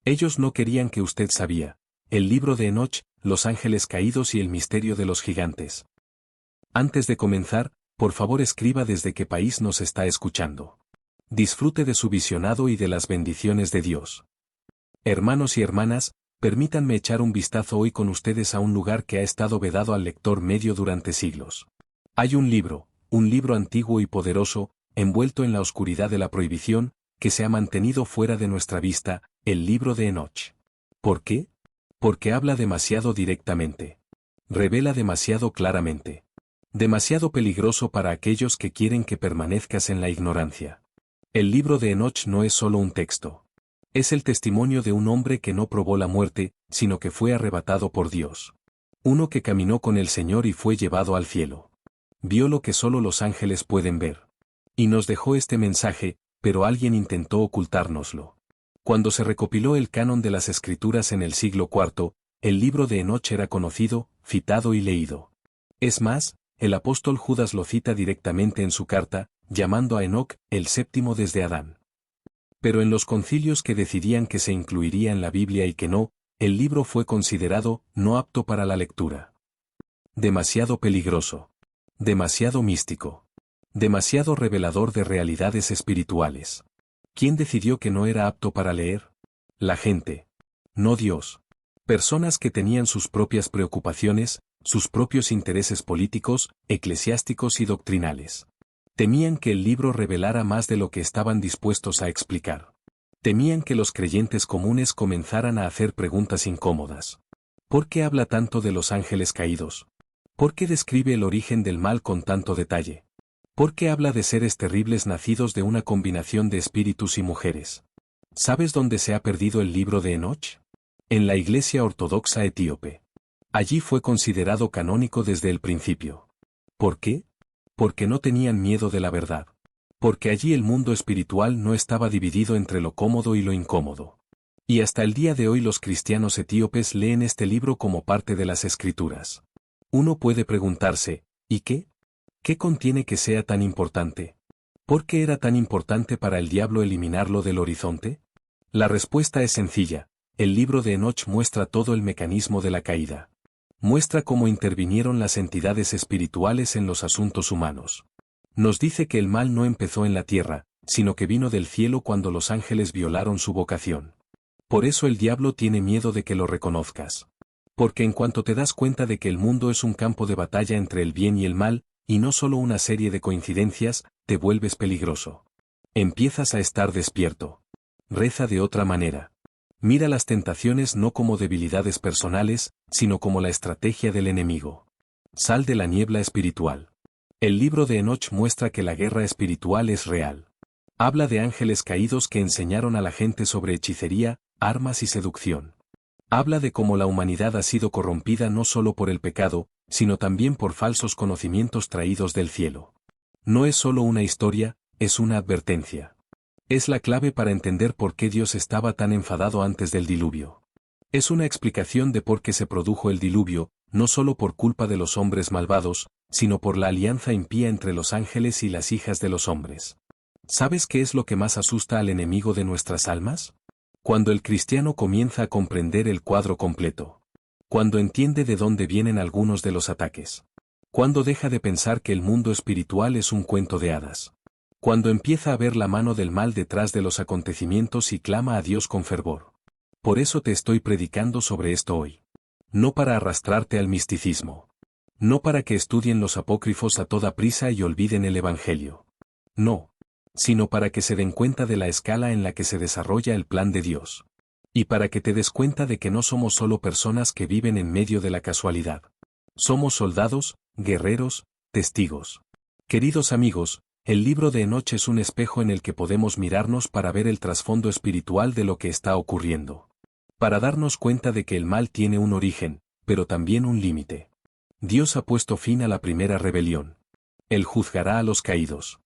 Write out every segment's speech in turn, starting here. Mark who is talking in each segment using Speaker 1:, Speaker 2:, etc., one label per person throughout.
Speaker 1: Ellos no querían que usted sabía. El libro de Enoch, los ángeles caídos y el misterio de los gigantes. Antes de comenzar, por favor escriba desde qué país nos está escuchando. Disfrute de su visionado y de las bendiciones de Dios. Hermanos y hermanas, permítanme echar un vistazo hoy con ustedes a un lugar que ha estado vedado al lector medio durante siglos. Hay un libro antiguo y poderoso, envuelto en la oscuridad de la prohibición, que se ha mantenido fuera de nuestra vista, el libro de Enoch. ¿Por qué? Porque habla demasiado directamente. Revela demasiado claramente. Demasiado peligroso para aquellos que quieren que permanezcas en la ignorancia. El libro de Enoch no es solo un texto. Es el testimonio de un hombre que no probó la muerte, sino que fue arrebatado por Dios. Uno que caminó con el Señor y fue llevado al cielo. Vio lo que solo los ángeles pueden ver. Y nos dejó este mensaje, pero alguien intentó ocultárnoslo. Cuando se recopiló el canon de las Escrituras en el siglo IV, el libro de Enoch era conocido, citado y leído. Es más, el apóstol Judas lo cita directamente en su carta, llamando a Enoc el séptimo desde Adán. Pero en los concilios que decidían que se incluiría en la Biblia y que no, el libro fue considerado no apto para la lectura. Demasiado peligroso. Demasiado místico. Demasiado revelador de realidades espirituales. ¿Quién decidió que no era apto para leer? La gente. No Dios. Personas que tenían sus propias preocupaciones, sus propios intereses políticos, eclesiásticos y doctrinales. Temían que el libro revelara más de lo que estaban dispuestos a explicar. Temían que los creyentes comunes comenzaran a hacer preguntas incómodas. ¿Por qué habla tanto de los ángeles caídos? ¿Por qué describe el origen del mal con tanto detalle? ¿Por qué habla de seres terribles nacidos de una combinación de espíritus y mujeres? ¿Sabes dónde se ha perdido el libro de Enoch? En la Iglesia Ortodoxa Etíope. Allí fue considerado canónico desde el principio. ¿Por qué? Porque no tenían miedo de la verdad. Porque allí el mundo espiritual no estaba dividido entre lo cómodo y lo incómodo. Y hasta el día de hoy los cristianos etíopes leen este libro como parte de las Escrituras. Uno puede preguntarse, ¿y qué? ¿Qué contiene que sea tan importante? ¿Por qué era tan importante para el diablo eliminarlo del horizonte? La respuesta es sencilla. El libro de Enoch muestra todo el mecanismo de la caída. Muestra cómo intervinieron las entidades espirituales en los asuntos humanos. Nos dice que el mal no empezó en la tierra, sino que vino del cielo cuando los ángeles violaron su vocación. Por eso el diablo tiene miedo de que lo reconozcas. Porque en cuanto te das cuenta de que el mundo es un campo de batalla entre el bien y el mal, y no solo una serie de coincidencias, te vuelves peligroso. Empiezas a estar despierto. Reza de otra manera. Mira las tentaciones no como debilidades personales, sino como la estrategia del enemigo. Sal de la niebla espiritual. El libro de Enoch muestra que la guerra espiritual es real. Habla de ángeles caídos que enseñaron a la gente sobre hechicería, armas y seducción. Habla de cómo la humanidad ha sido corrompida no solo por el pecado, sino también por falsos conocimientos traídos del cielo. No es solo una historia, es una advertencia. Es la clave para entender por qué Dios estaba tan enfadado antes del diluvio. Es una explicación de por qué se produjo el diluvio, no solo por culpa de los hombres malvados, sino por la alianza impía entre los ángeles y las hijas de los hombres. ¿Sabes qué es lo que más asusta al enemigo de nuestras almas? Cuando el cristiano comienza a comprender el cuadro completo. Cuando entiende de dónde vienen algunos de los ataques. Cuando deja de pensar que el mundo espiritual es un cuento de hadas. Cuando empieza a ver la mano del mal detrás de los acontecimientos y clama a Dios con fervor. Por eso te estoy predicando sobre esto hoy. No para arrastrarte al misticismo. No para que estudien los apócrifos a toda prisa y olviden el Evangelio. No. Sino para que se den cuenta de la escala en la que se desarrolla el plan de Dios. Y para que te des cuenta de que no somos solo personas que viven en medio de la casualidad. Somos soldados, guerreros, testigos. Queridos amigos, el libro de Enoch es un espejo en el que podemos mirarnos para ver el trasfondo espiritual de lo que está ocurriendo. Para darnos cuenta de que el mal tiene un origen, pero también un límite. Dios ha puesto fin a la primera rebelión. Él juzgará a los caídos.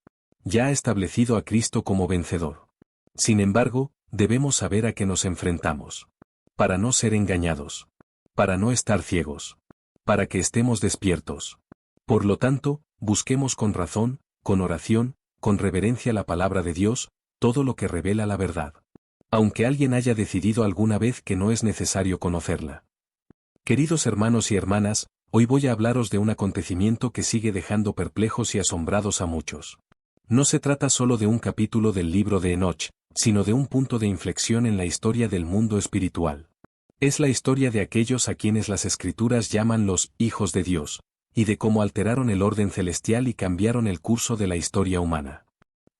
Speaker 1: Ya ha establecido a Cristo como vencedor. Sin embargo, debemos saber a qué nos enfrentamos. Para no ser engañados. Para no estar ciegos. Para que estemos despiertos. Por lo tanto, busquemos con razón, con oración, con reverencia la palabra de Dios, todo lo que revela la verdad. aunque alguien haya decidido alguna vez que no es necesario conocerla. Queridos hermanos y hermanas, hoy voy a hablaros de un acontecimiento que sigue dejando perplejos y asombrados a muchos. No se trata solo de un capítulo del libro de Enoch, sino de un punto de inflexión en la historia del mundo espiritual. Es la historia de aquellos a quienes las Escrituras llaman los hijos de Dios, y de cómo alteraron el orden celestial y cambiaron el curso de la historia humana.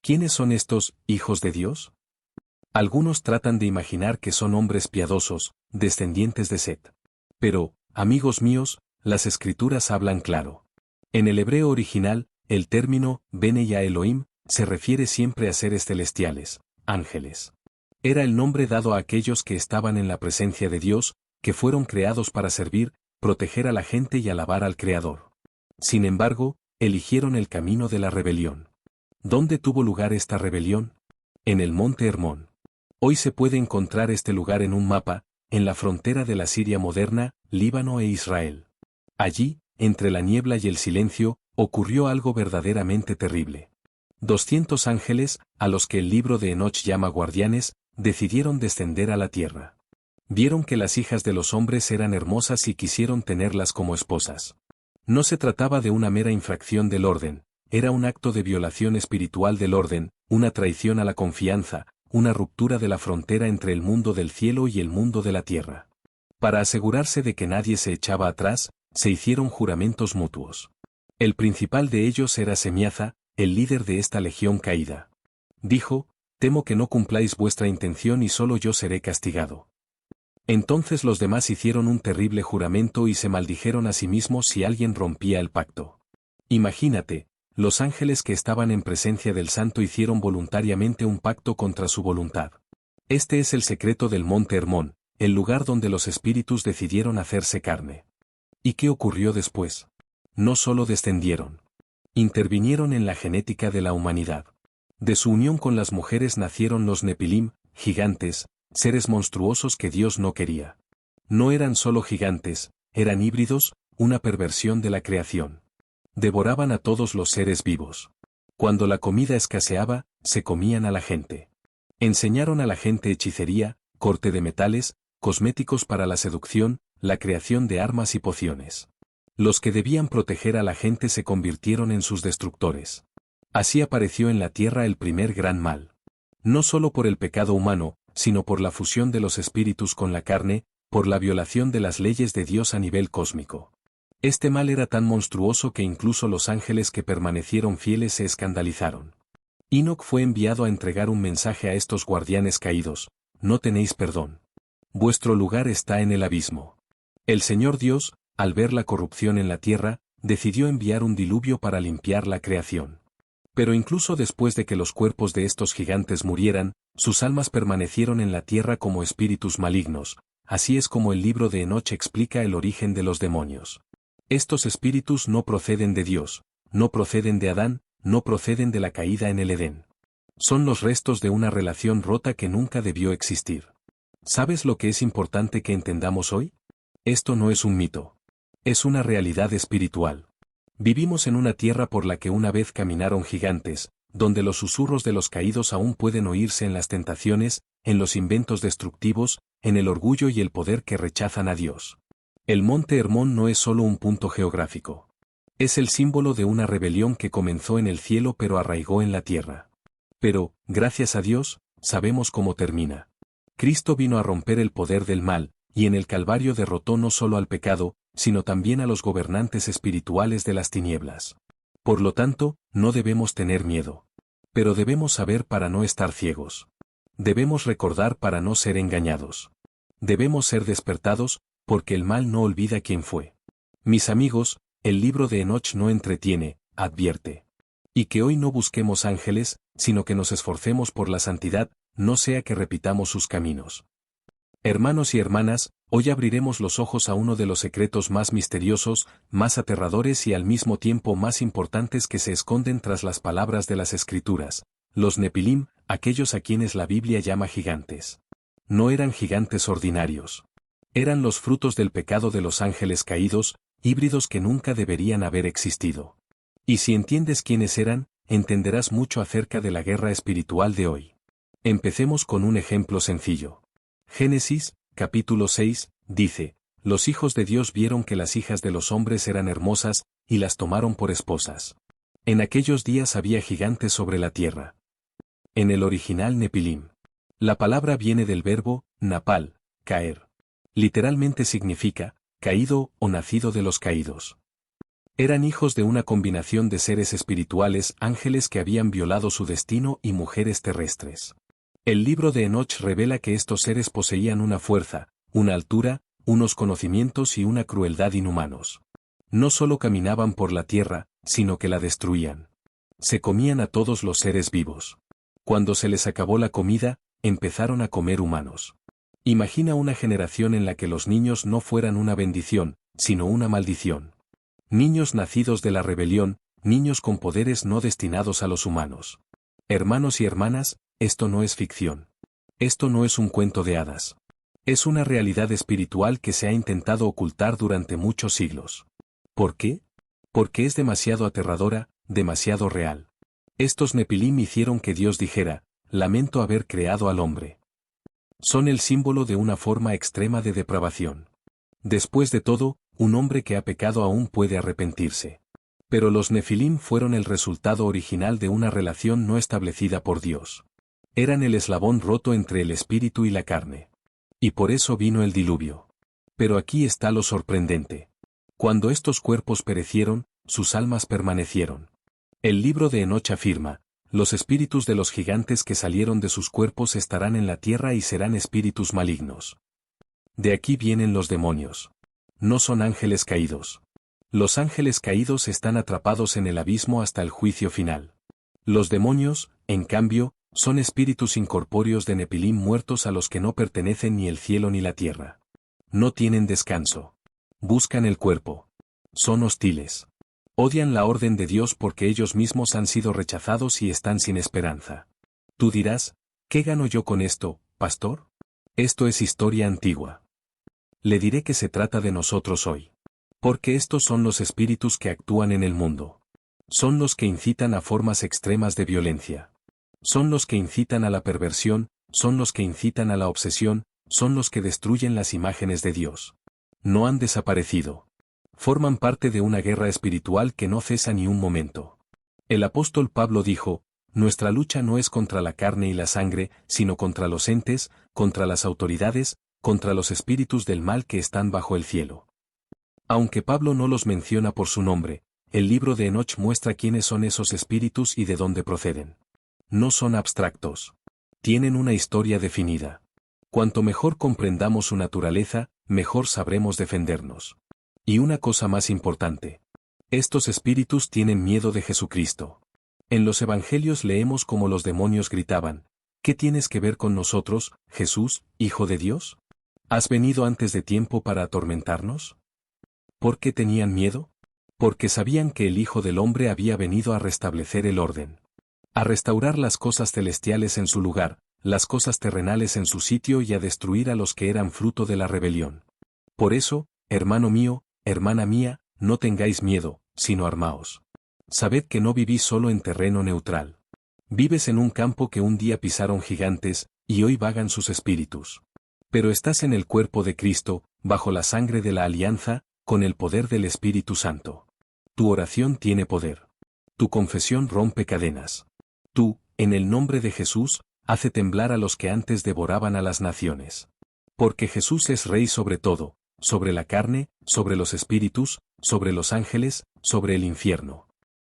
Speaker 1: ¿Quiénes son estos hijos de Dios? Algunos tratan de imaginar que son hombres piadosos, descendientes de Set. Pero, amigos míos, las Escrituras hablan claro. En el hebreo original, el término Bene Ya Elohim se refiere siempre a seres celestiales, ángeles. Era el nombre dado a aquellos que estaban en la presencia de Dios, que fueron creados para servir, proteger a la gente y alabar al Creador. Sin embargo, eligieron el camino de la rebelión. ¿Dónde tuvo lugar esta rebelión? En el monte Hermón. Hoy se puede encontrar este lugar en un mapa, en la frontera de la Siria moderna, Líbano e Israel. Allí, entre la niebla y el silencio, ocurrió algo verdaderamente terrible. 200 ángeles, a los que el libro de Enoch llama guardianes, decidieron descender a la tierra. Vieron que las hijas de los hombres eran hermosas y quisieron tenerlas como esposas. No se trataba de una mera infracción del orden, era un acto de violación espiritual del orden, una traición a la confianza, una ruptura de la frontera entre el mundo del cielo y el mundo de la tierra. Para asegurarse de que nadie se echaba atrás, se hicieron juramentos mutuos. El principal de ellos era Semiaza, el líder de esta legión caída. Dijo: «Temo que no cumpláis vuestra intención y solo yo seré castigado». Entonces los demás hicieron un terrible juramento y se maldijeron a sí mismos si alguien rompía el pacto. Imagínate, los ángeles que estaban en presencia del Santo hicieron voluntariamente un pacto contra su voluntad. Este es el secreto del monte Hermón, el lugar donde los espíritus decidieron hacerse carne. ¿Y qué ocurrió después? No solo descendieron. Intervinieron en la genética de la humanidad. De su unión con las mujeres nacieron los Nepilim, gigantes, seres monstruosos que Dios no quería. No eran solo gigantes, eran híbridos, una perversión de la creación. Devoraban a todos los seres vivos. Cuando la comida escaseaba, se comían a la gente. Enseñaron a la gente hechicería, corte de metales, cosméticos para la seducción, la creación de armas y pociones. Los que debían proteger a la gente se convirtieron en sus destructores. Así apareció en la tierra el primer gran mal. No solo por el pecado humano, sino por la fusión de los espíritus con la carne, por la violación de las leyes de Dios a nivel cósmico. Este mal era tan monstruoso que incluso los ángeles que permanecieron fieles se escandalizaron. Enoch fue enviado a entregar un mensaje a estos guardianes caídos: «No tenéis perdón. Vuestro lugar está en el abismo». El Señor Dios, al ver la corrupción en la tierra, decidió enviar un diluvio para limpiar la creación. Pero incluso después de que los cuerpos de estos gigantes murieran, sus almas permanecieron en la tierra como espíritus malignos. Así es como el libro de Enoch explica el origen de los demonios. Estos espíritus no proceden de Dios, no proceden de Adán, no proceden de la caída en el Edén. Son los restos de una relación rota que nunca debió existir. ¿Sabes lo que es importante que entendamos hoy? Esto no es un mito. Es una realidad espiritual. Vivimos en una tierra por la que una vez caminaron gigantes, donde los susurros de los caídos aún pueden oírse en las tentaciones, en los inventos destructivos, en el orgullo y el poder que rechazan a Dios. El monte Hermón no es solo un punto geográfico. Es el símbolo de una rebelión que comenzó en el cielo pero arraigó en la tierra. Pero, gracias a Dios, sabemos cómo termina. Cristo vino a romper el poder del mal, y en el Calvario derrotó no solo al pecado, sino también a los gobernantes espirituales de las tinieblas. Por lo tanto, no debemos tener miedo. Pero debemos saber para no estar ciegos. Debemos recordar para no ser engañados. Debemos ser despertados, porque el mal no olvida quién fue. Mis amigos, el libro de Enoch no entretiene, advierte. Y que hoy no busquemos ángeles, sino que nos esforcemos por la santidad, no sea que repitamos sus caminos. Hermanos y hermanas, hoy abriremos los ojos a uno de los secretos más misteriosos, más aterradores y al mismo tiempo más importantes que se esconden tras las palabras de las Escrituras. Los Nepilim, aquellos a quienes la Biblia llama gigantes. No eran gigantes ordinarios. Eran los frutos del pecado de los ángeles caídos, híbridos que nunca deberían haber existido. Y si entiendes quiénes eran, entenderás mucho acerca de la guerra espiritual de hoy. Empecemos con un ejemplo sencillo. Génesis, capítulo 6, dice, los hijos de Dios vieron que las hijas de los hombres eran hermosas, y las tomaron por esposas. En aquellos días había gigantes sobre la tierra. En el original Nepilim. La palabra viene del verbo, napal, caer. Literalmente significa, caído o nacido de los caídos. Eran hijos de una combinación de seres espirituales, ángeles que habían violado su destino y mujeres terrestres. El libro de Enoch revela que estos seres poseían una fuerza, una altura, unos conocimientos y una crueldad inhumanos. No solo caminaban por la tierra, sino que la destruían. Se comían a todos los seres vivos. Cuando se les acabó la comida, empezaron a comer humanos. Imagina una generación en la que los niños no fueran una bendición, sino una maldición. Niños nacidos de la rebelión, niños con poderes no destinados a los humanos. Hermanos y hermanas, esto no es ficción. Esto no es un cuento de hadas. Es una realidad espiritual que se ha intentado ocultar durante muchos siglos. ¿Por qué? Porque es demasiado aterradora, demasiado real. Estos Nepilim hicieron que Dios dijera, lamento haber creado al hombre. Son el símbolo de una forma extrema de depravación. Después de todo, un hombre que ha pecado aún puede arrepentirse. Pero los Nefilim fueron el resultado original de una relación no establecida por Dios. Eran el eslabón roto entre el espíritu y la carne. Y por eso vino el diluvio. Pero aquí está lo sorprendente. Cuando estos cuerpos perecieron, sus almas permanecieron. El libro de Enoch afirma, los espíritus de los gigantes que salieron de sus cuerpos estarán en la tierra y serán espíritus malignos. De aquí vienen los demonios. No son ángeles caídos. Los ángeles caídos están atrapados en el abismo hasta el juicio final. Los demonios, en cambio, son espíritus incorpóreos de Nepilim muertos a los que no pertenecen ni el cielo ni la tierra. No tienen descanso. Buscan el cuerpo. Son hostiles. Odian la orden de Dios porque ellos mismos han sido rechazados y están sin esperanza. Tú dirás, ¿qué gano yo con esto, pastor? Esto es historia antigua. Le diré que se trata de nosotros hoy. Porque estos son los espíritus que actúan en el mundo. Son los que incitan a formas extremas de violencia. Son los que incitan a la perversión, son los que incitan a la obsesión, son los que destruyen las imágenes de Dios. No han desaparecido. Forman parte de una guerra espiritual que no cesa ni un momento. El apóstol Pablo dijo, nuestra lucha no es contra la carne y la sangre, sino contra los entes, contra las autoridades, contra los espíritus del mal que están bajo el cielo. Aunque Pablo no los menciona por su nombre, el libro de Enoch muestra quiénes son esos espíritus y de dónde proceden. No son abstractos. Tienen una historia definida. Cuanto mejor comprendamos su naturaleza, mejor sabremos defendernos. Y una cosa más importante. Estos espíritus tienen miedo de Jesucristo. En los evangelios leemos cómo los demonios gritaban, ¿qué tienes que ver con nosotros, Jesús, Hijo de Dios? ¿Has venido antes de tiempo para atormentarnos? ¿Por qué tenían miedo? Porque sabían que el Hijo del Hombre había venido a restablecer el orden. A restaurar las cosas celestiales en su lugar, las cosas terrenales en su sitio y a destruir a los que eran fruto de la rebelión. Por eso, hermano mío, hermana mía, no tengáis miedo, sino armaos. Sabed que no vivís solo en terreno neutral. Vives en un campo que un día pisaron gigantes, y hoy vagan sus espíritus. Pero estás en el cuerpo de Cristo, bajo la sangre de la alianza, con el poder del Espíritu Santo. Tu oración tiene poder. Tu confesión rompe cadenas. Tú, en el nombre de Jesús, hace temblar a los que antes devoraban a las naciones. Porque Jesús es Rey sobre todo, sobre la carne, sobre los espíritus, sobre los ángeles, sobre el infierno.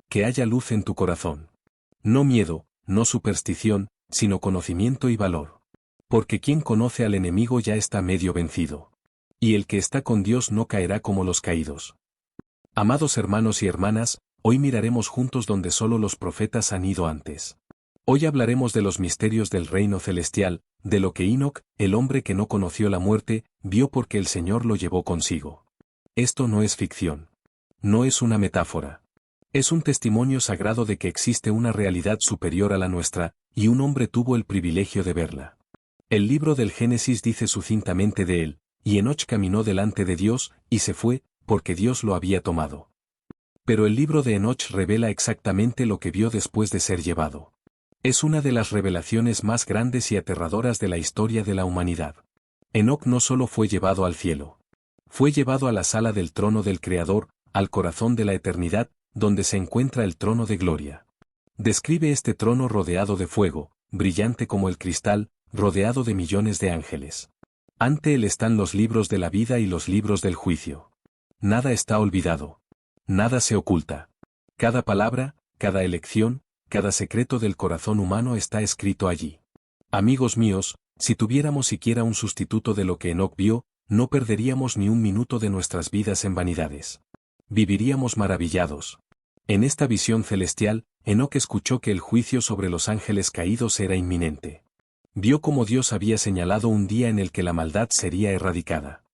Speaker 1: Que haya luz en tu corazón. No miedo, no superstición, sino conocimiento y valor. Porque quien conoce al enemigo ya está medio vencido. Y el que está con Dios no caerá como los caídos. Amados hermanos y hermanas, hoy miraremos juntos donde solo los profetas han ido antes. Hoy hablaremos de los misterios del reino celestial, de lo que Enoc, el hombre que no conoció la muerte, vio porque el Señor lo llevó consigo. Esto no es ficción. No es una metáfora. Es un testimonio sagrado de que existe una realidad superior a la nuestra, y un hombre tuvo el privilegio de verla. El libro del Génesis dice sucintamente de él, y Enoch caminó delante de Dios, y se fue, porque Dios lo había tomado. Pero el libro de Enoch revela exactamente lo que vio después de ser llevado. Es una de las revelaciones más grandes y aterradoras de la historia de la humanidad. Enoc no solo fue llevado al cielo. Fue llevado a la sala del trono del Creador, al corazón de la eternidad, donde se encuentra el trono de gloria. Describe este trono rodeado de fuego, brillante como el cristal, rodeado de millones de ángeles. Ante él están los libros de la vida y los libros del juicio. Nada está olvidado. Nada se oculta. Cada palabra, cada elección, cada secreto del corazón humano está escrito allí. Amigos míos, si tuviéramos siquiera un sustituto de lo que Enoc vio, no perderíamos ni un minuto de nuestras vidas en vanidades. Viviríamos maravillados. En esta visión celestial, Enoc escuchó que el juicio sobre los ángeles caídos era inminente. Vio cómo Dios había señalado un día en el que la maldad sería erradicada.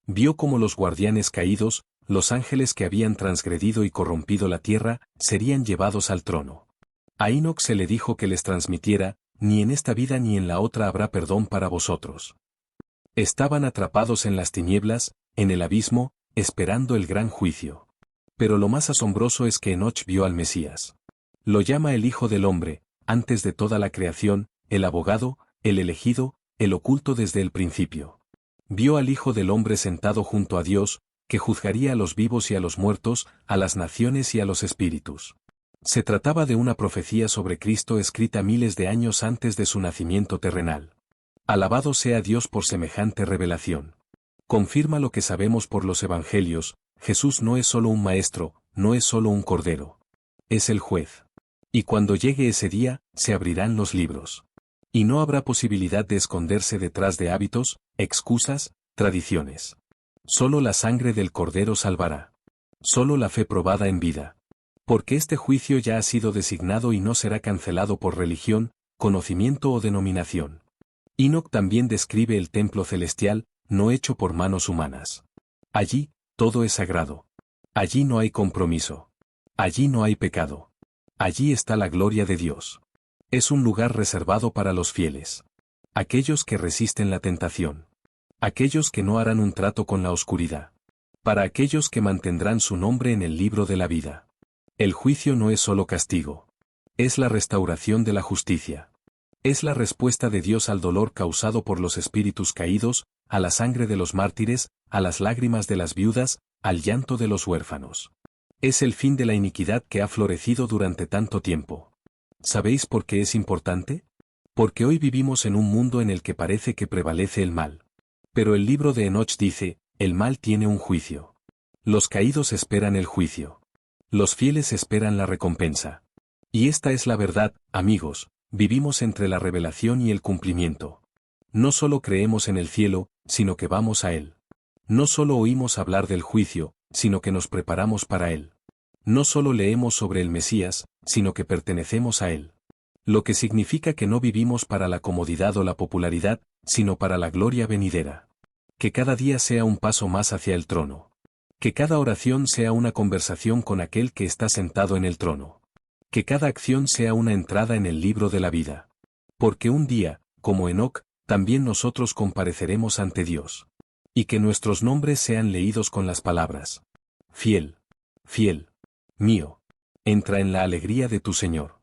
Speaker 1: Vio cómo los guardianes caídos, los ángeles que habían transgredido y corrompido la tierra, serían llevados al trono. A Enoc se le dijo que les transmitiera, ni en esta vida ni en la otra habrá perdón para vosotros. Estaban atrapados en las tinieblas, en el abismo, esperando el gran juicio. Pero lo más asombroso es que Enoch vio al Mesías. Lo llama el Hijo del Hombre, antes de toda la creación, el abogado, el elegido, el oculto desde el principio. Vio al Hijo del Hombre sentado junto a Dios, que juzgaría a los vivos y a los muertos, a las naciones y a los espíritus. Se trataba de una profecía sobre Cristo escrita miles de años antes de su nacimiento terrenal. Alabado sea Dios por semejante revelación. Confirma lo que sabemos por los evangelios: Jesús no es solo un maestro, no es solo un cordero. Es el juez. Y cuando llegue ese día, se abrirán los libros. Y no habrá posibilidad de esconderse detrás de hábitos, excusas, tradiciones. Solo la sangre del cordero salvará. Solo la fe probada en vida. Porque este juicio ya ha sido designado y no será cancelado por religión, conocimiento o denominación. Enoc también describe el templo celestial, no hecho por manos humanas. Allí, todo es sagrado. Allí no hay compromiso. Allí no hay pecado. Allí está la gloria de Dios. Es un lugar reservado para los fieles. Aquellos que resisten la tentación. Aquellos que no harán un trato con la oscuridad. Para aquellos que mantendrán su nombre en el libro de la vida. El juicio no es solo castigo. Es la restauración de la justicia. Es la respuesta de Dios al dolor causado por los espíritus caídos, a la sangre de los mártires, a las lágrimas de las viudas, al llanto de los huérfanos. Es el fin de la iniquidad que ha florecido durante tanto tiempo. ¿Sabéis por qué es importante? Porque hoy vivimos en un mundo en el que parece que prevalece el mal. Pero el libro de Enoch dice: el mal tiene un juicio. Los caídos esperan el juicio. Los fieles esperan la recompensa. Y esta es la verdad, amigos, vivimos entre la revelación y el cumplimiento. No solo creemos en el cielo, sino que vamos a él. No solo oímos hablar del juicio, sino que nos preparamos para él. No solo leemos sobre el Mesías, sino que pertenecemos a él. Lo que significa que no vivimos para la comodidad o la popularidad, sino para la gloria venidera. Que cada día sea un paso más hacia el trono. Que cada oración sea una conversación con aquel que está sentado en el trono. Que cada acción sea una entrada en el libro de la vida. Porque un día, como Enoc, también nosotros compareceremos ante Dios. Y que nuestros nombres sean leídos con las palabras: fiel, fiel, mío, entra en la alegría de tu Señor.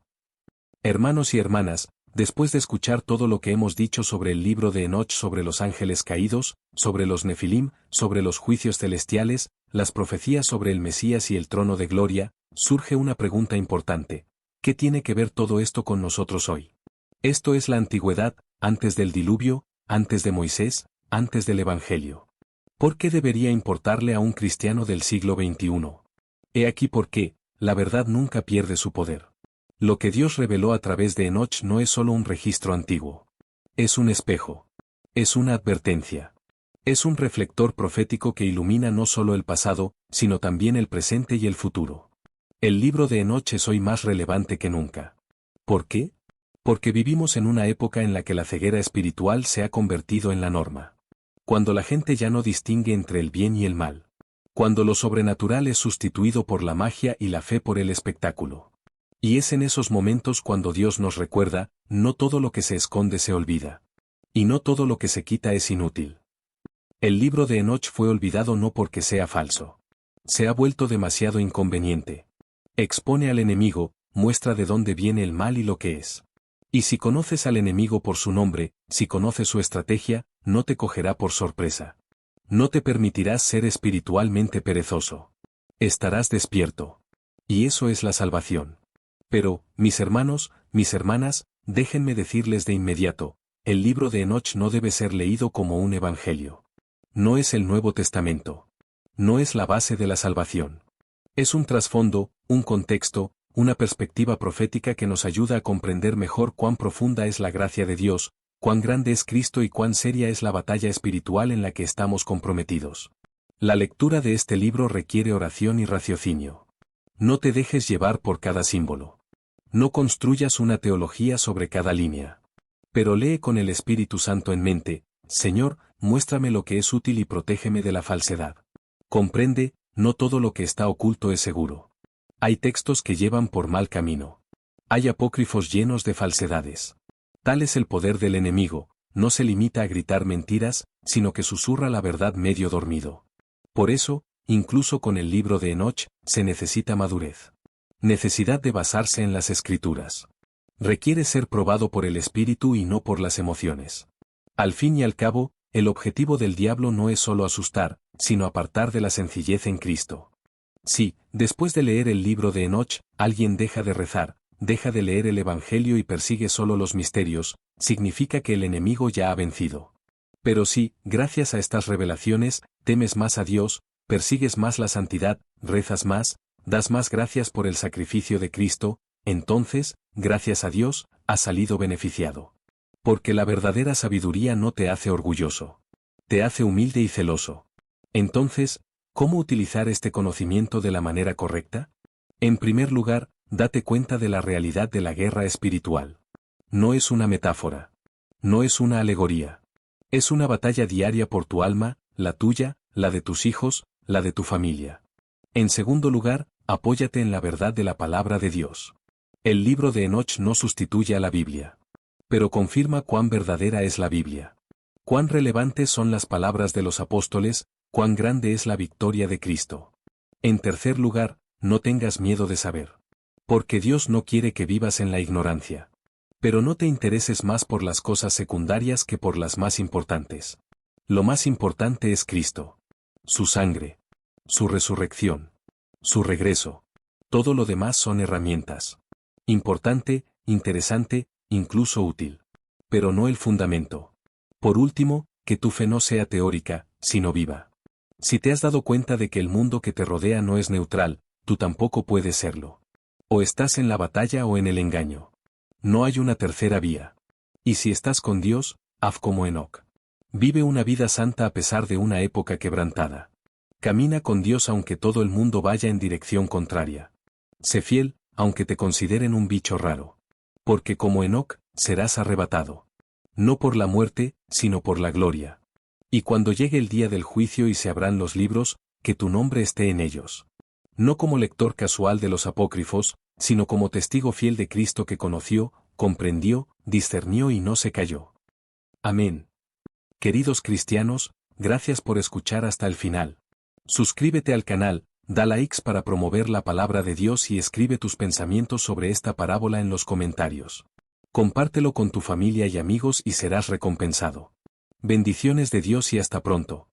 Speaker 1: Hermanos y hermanas, después de escuchar todo lo que hemos dicho sobre el libro de Enoch, sobre los ángeles caídos, sobre los Nefilim, sobre los juicios celestiales, las profecías sobre el Mesías y el trono de gloria, surge una pregunta importante: ¿qué tiene que ver todo esto con nosotros hoy? Esto es la antigüedad, antes del diluvio, antes de Moisés, antes del Evangelio. ¿Por qué debería importarle a un cristiano del siglo XXI? He aquí por qué: la verdad nunca pierde su poder. Lo que Dios reveló a través de Enoch no es solo un registro antiguo. Es un espejo. Es una advertencia. Es un reflector profético que ilumina no solo el pasado, sino también el presente y el futuro. El libro de Enoch es hoy más relevante que nunca. ¿Por qué? Porque vivimos en una época en la que la ceguera espiritual se ha convertido en la norma. Cuando la gente ya no distingue entre el bien y el mal. Cuando lo sobrenatural es sustituido por la magia y la fe por el espectáculo. Y es en esos momentos cuando Dios nos recuerda: no todo lo que se esconde se olvida. Y no todo lo que se quita es inútil. El libro de Enoch fue olvidado no porque sea falso. Se ha vuelto demasiado inconveniente. Expone al enemigo, muestra de dónde viene el mal y lo que es. Y si conoces al enemigo por su nombre, si conoces su estrategia, no te cogerá por sorpresa. No te permitirás ser espiritualmente perezoso. Estarás despierto. Y eso es la salvación. Pero, mis hermanos, mis hermanas, déjenme decirles de inmediato, el libro de Enoch no debe ser leído como un evangelio. No es el Nuevo Testamento. No es la base de la salvación. Es un trasfondo, un contexto, una perspectiva profética que nos ayuda a comprender mejor cuán profunda es la gracia de Dios, cuán grande es Cristo y cuán seria es la batalla espiritual en la que estamos comprometidos. La lectura de este libro requiere oración y raciocinio. No te dejes llevar por cada símbolo. No construyas una teología sobre cada línea. Pero lee con el Espíritu Santo en mente, Señor, muéstrame lo que es útil y protégeme de la falsedad. Comprende, no todo lo que está oculto es seguro. Hay textos que llevan por mal camino. Hay apócrifos llenos de falsedades. Tal es el poder del enemigo, no se limita a gritar mentiras, sino que susurra la verdad medio dormido. Por eso, incluso con el libro de Enoch, se necesita madurez. Necesidad de basarse en las Escrituras. Requiere ser probado por el Espíritu y no por las emociones. Al fin y al cabo, el objetivo del diablo no es solo asustar, sino apartar de la sencillez en Cristo. Si, después de leer el libro de Enoch, alguien deja de rezar, deja de leer el Evangelio y persigue solo los misterios, significa que el enemigo ya ha vencido. Pero si, gracias a estas revelaciones, temes más a Dios, persigues más la santidad, rezas más, das más gracias por el sacrificio de Cristo, entonces, gracias a Dios, has salido beneficiado. Porque la verdadera sabiduría no te hace orgulloso. Te hace humilde y celoso. Entonces, ¿cómo utilizar este conocimiento de la manera correcta? En primer lugar, date cuenta de la realidad de la guerra espiritual. No es una metáfora. No es una alegoría. Es una batalla diaria por tu alma, la tuya, la de tus hijos, la de tu familia. En segundo lugar, apóyate en la verdad de la palabra de Dios. El libro de Enoch no sustituye a la Biblia. Pero confirma cuán verdadera es la Biblia. Cuán relevantes son las palabras de los apóstoles, cuán grande es la victoria de Cristo. En tercer lugar, no tengas miedo de saber. Porque Dios no quiere que vivas en la ignorancia. Pero no te intereses más por las cosas secundarias que por las más importantes. Lo más importante es Cristo. Su sangre. Su resurrección. Su regreso. Todo lo demás son herramientas. Importante, interesante, incluso útil. Pero no el fundamento. Por último, que tu fe no sea teórica, sino viva. Si te has dado cuenta de que el mundo que te rodea no es neutral, tú tampoco puedes serlo. O estás en la batalla o en el engaño. No hay una tercera vía. Y si estás con Dios, haz como Enoch. Vive una vida santa a pesar de una época quebrantada. Camina con Dios aunque todo el mundo vaya en dirección contraria. Sé fiel, aunque te consideren un bicho raro. Porque como Enoch, serás arrebatado. No por la muerte, sino por la gloria. Y cuando llegue el día del juicio y se abran los libros, que tu nombre esté en ellos. No como lector casual de los apócrifos, sino como testigo fiel de Cristo que conoció, comprendió, discernió y no se cayó. Amén. Queridos cristianos, gracias por escuchar hasta el final. Suscríbete al canal, da likes para promover la palabra de Dios y escribe tus pensamientos sobre esta parábola en los comentarios. Compártelo con tu familia y amigos y serás recompensado. Bendiciones de Dios y hasta pronto.